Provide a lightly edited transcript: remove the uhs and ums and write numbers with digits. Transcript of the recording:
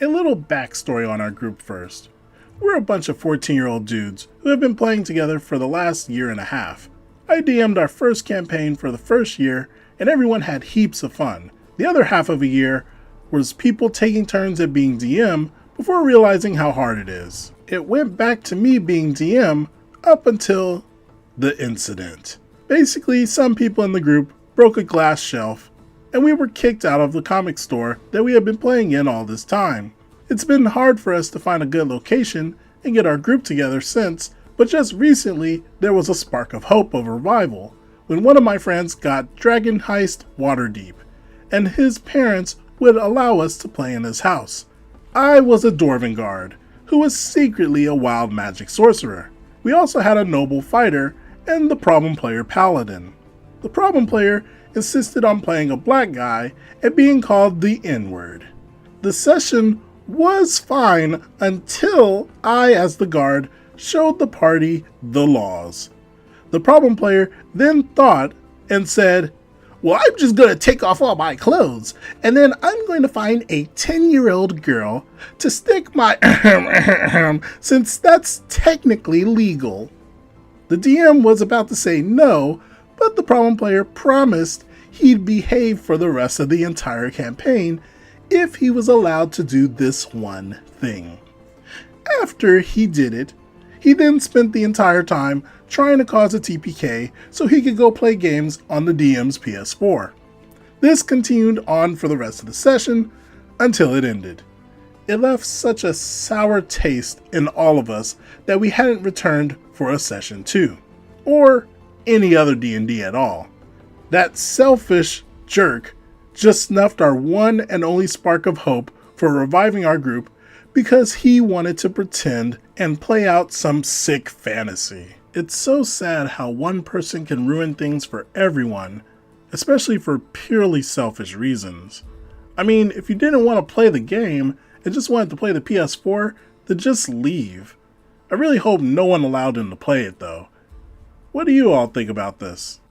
A little backstory on our group first. We're a bunch of 14-year-old dudes who have been playing together for the last year and a half. I DM'd our first campaign for the first year and everyone had heaps of fun. The other half of a year was people taking turns at being DM before realizing how hard it is. It went back to me being DM up until the incident. Basically, some people in the group broke a glass shelf and we were kicked out of the comic store that we had been playing in all this time. It's been hard for us to find a good location and get our group together since, but just recently there was a spark of hope of revival when one of my friends got Dragon Heist water deep, and his parents would allow us to play in his house. I was a Dwarven guard, who was secretly a wild magic sorcerer. We also had a noble fighter and the problem player paladin. The problem player insisted on playing a black guy and being called the N-word. The session was fine until I, as the guard, showed the party the laws. The problem player then thought and said, "Well, I'm just going to take off all my clothes, and then I'm going to find a 10-year-old girl to stick my since that's technically legal." The DM was about to say no, but the problem player promised he'd behave for the rest of the entire campaign if he was allowed to do this one thing. After he did it, he then spent the entire time trying to cause a TPK so he could go play games on the DM's PS4. This continued on for the rest of the session until it ended. It left such a sour taste in all of us that we hadn't returned for a session 2, or any other D&D at all. That selfish jerk just snuffed our one and only spark of hope for reviving our group because he wanted to pretend and play out some sick fantasy. It's so sad how one person can ruin things for everyone, especially for purely selfish reasons. I mean, if you didn't want to play the game and just wanted to play the PS4, then just leave. I really hope no one allowed him to play it though. What do you all think about this?